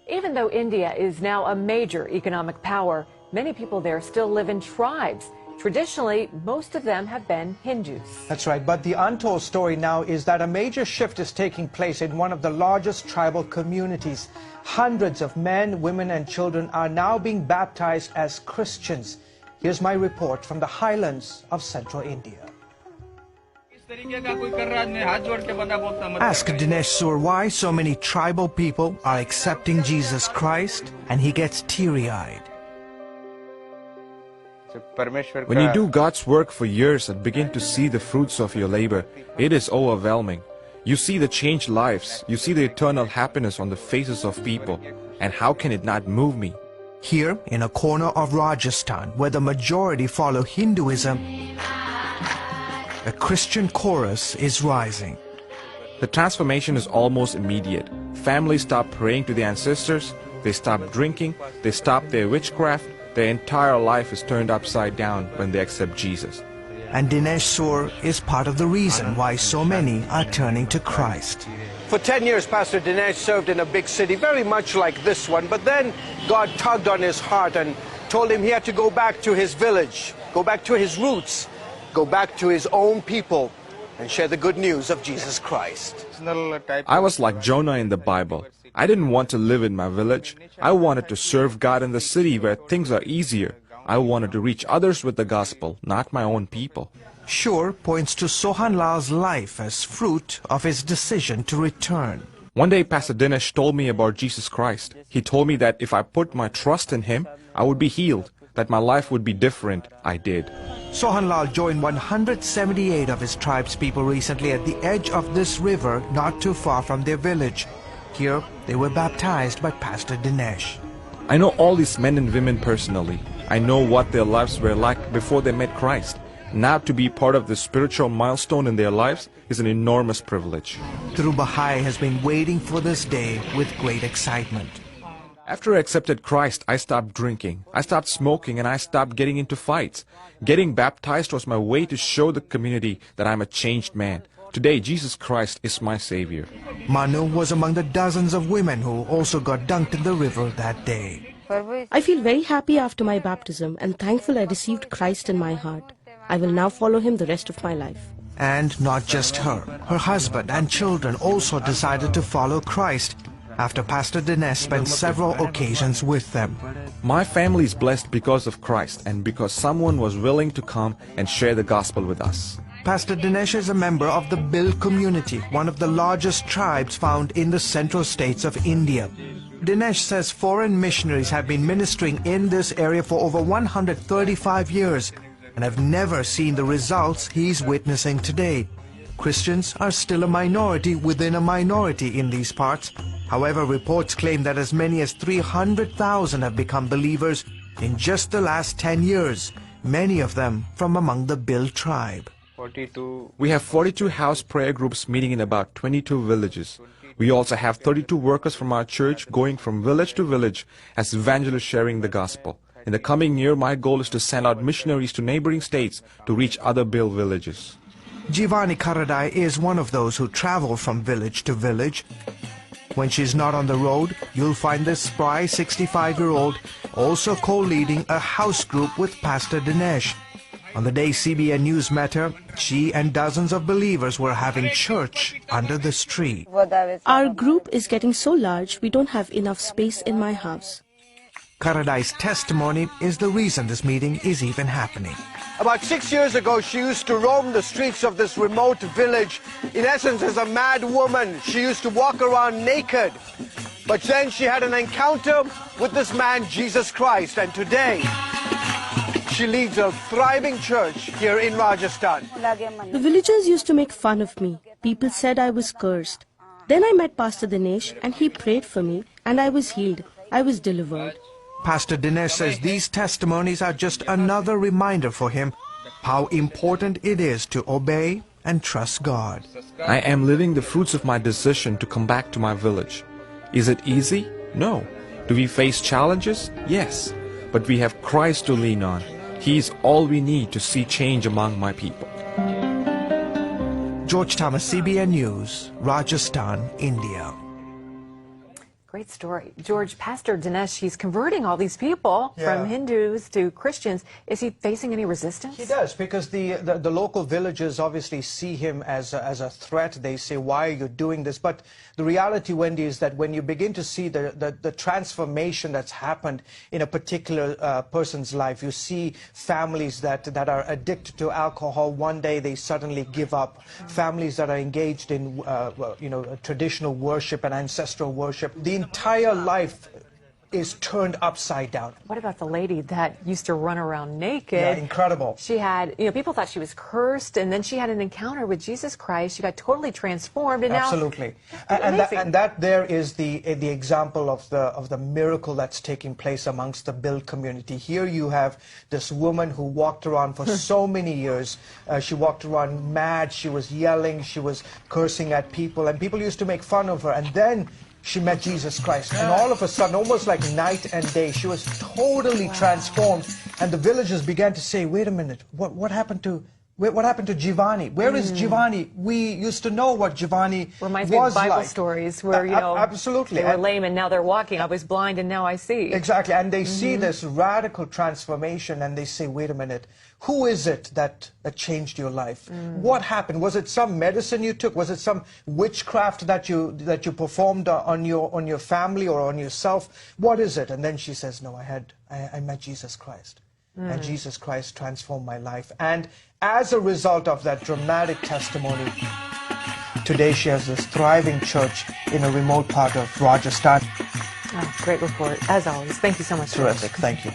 Even though India is now a major economic power, many people there still live in tribes. Traditionally, most of them have been Hindus. That's right, but the untold story now is that a major shift is taking place in one of the largest tribal communities. Hundreds of men, women and children are now being baptized as Christians. Here's my report from the highlands of central India. Ask Dinesh Sur why so many tribal people are accepting Jesus Christ, and he gets teary-eyed. When you do God's work for years and begin to see the fruits of your labor, it is overwhelming. You see the changed lives, you see the eternal happiness on the faces of people, and how can it not move me? Here, in a corner of Rajasthan, where the majority follow Hinduism, a Christian chorus is rising. The transformation is almost immediate. Families stop praying to their ancestors, they stop drinking, they stop their witchcraft. Their entire life is turned upside down when they accept Jesus. And Dinesh Sur is part of the reason why so many are turning to Christ. For 10 years, Pastor Dinesh served in a big city, very much like this one. But then God tugged on his heart and told him he had to go back to his village, go back to his roots, go back to his own people and share the good news of Jesus Christ. I was like Jonah in the Bible. I didn't want to live in my village. I wanted to serve God in the city where things are easier. I wanted to reach others with the gospel, not my own people. Shur points to Sohan Lal's life as fruit of his decision to return. One day Pastor Dinesh told me about Jesus Christ. He told me that if I put my trust in him, I would be healed, that my life would be different. I did. Sohan Lal joined 178 of his tribe's people recently at the edge of this river not too far from their village. Here, they were baptized by Pastor Dinesh. I know all these men and women personally. I know what their lives were like before they met Christ. Now to be part of this spiritual milestone in their lives is an enormous privilege. Dhruv Bahai has been waiting for this day with great excitement. After I accepted Christ, I stopped drinking, I stopped smoking, and I stopped getting into fights. Getting baptized was my way to show the community that I'm a changed man. Today, Jesus Christ is my Savior. Manu was among the dozens of women who also got dunked in the river that day. I feel very happy after my baptism and thankful I received Christ in my heart. I will now follow him the rest of my life. And not just her. Her husband and children also decided to follow Christ after Pastor Dinesh spent several occasions with them. My family is blessed because of Christ and because someone was willing to come and share the gospel with us. Pastor Dinesh is a member of the Bil community, one of the largest tribes found in the central states of India. Dinesh says foreign missionaries have been ministering in this area for over 135 years and have never seen the results he's witnessing today. Christians are still a minority within a minority in these parts. However, reports claim that as many as 300,000 have become believers in just the last 10 years, many of them from among the Bil tribe. We have 42 house prayer groups meeting in about 22 villages. We also have 32 workers from our church going from village to village as evangelists sharing the gospel. In the coming year, my goal is to send out missionaries to neighboring states to reach other Bil villages. Jivani Karadai is one of those who travel from village to village. When she's not on the road, you'll find this spry 65-year-old also co-leading a house group with Pastor Dinesh. On the day CBN News met her, she and dozens of believers were having church under this tree. Our group is getting so large, we don't have enough space in my house. Karadai's testimony is the reason this meeting is even happening. About 6 years ago, she used to roam the streets of this remote village. In essence, as a mad woman, she used to walk around naked. But then she had an encounter with this man, Jesus Christ, and today she leads a thriving church here in Rajasthan. The villagers used to make fun of me. People said I was cursed. Then I met Pastor Dinesh and he prayed for me and I was healed. I was delivered. Pastor Dinesh says these testimonies are just another reminder for him how important it is to obey and trust God. I am living the fruits of my decision to come back to my village. Is it easy? No. Do we face challenges? Yes. But we have Christ to lean on. He is all we need to see change among my people. George Thomas, CBN News, Rajasthan, India. Great story. George, Pastor Dinesh, he's converting all these people from Hindus to Christians. Is he facing any resistance? He does, because the local villagers obviously see him as a threat. They say, why are you doing this? But the reality, Wendy, is that when you begin to see the transformation that's happened in a particular person's life, you see families that are addicted to alcohol. One day they suddenly give up. Families that are engaged in traditional worship and ancestral worship. The entire life is turned upside down. What about the lady that used to run around naked? Yeah, incredible. She had, people thought she was cursed, and then she had an encounter with Jesus Christ. She got totally transformed, and absolutely. Now, and that there is the example of the miracle that's taking place amongst the Build community. Here you have this woman who walked around for so many years. She walked around mad. She was yelling. She was cursing at people, and people used to make fun of her. And then she met Jesus Christ, and all of a sudden, almost like night and day, she was totally transformed. And the villagers began to say, wait a minute, what happened to Jivani? Where is Jivani? We used to know what Jivani reminds me of Bible stories where, absolutely. They were lame and now they're walking. I was blind and now I see. Exactly, and they see this radical transformation, and they say, wait a minute, who is it that changed your life? What happened? Was it some medicine you took? Was it some witchcraft that you performed on your family or on yourself? What is it? And then she says, no, I met Jesus Christ. And Jesus Christ transformed my life. And as a result of that dramatic testimony, today she has this thriving church in a remote part of Rajasthan. Oh, great report, as always. Thank you so much. Terrific. Thank you.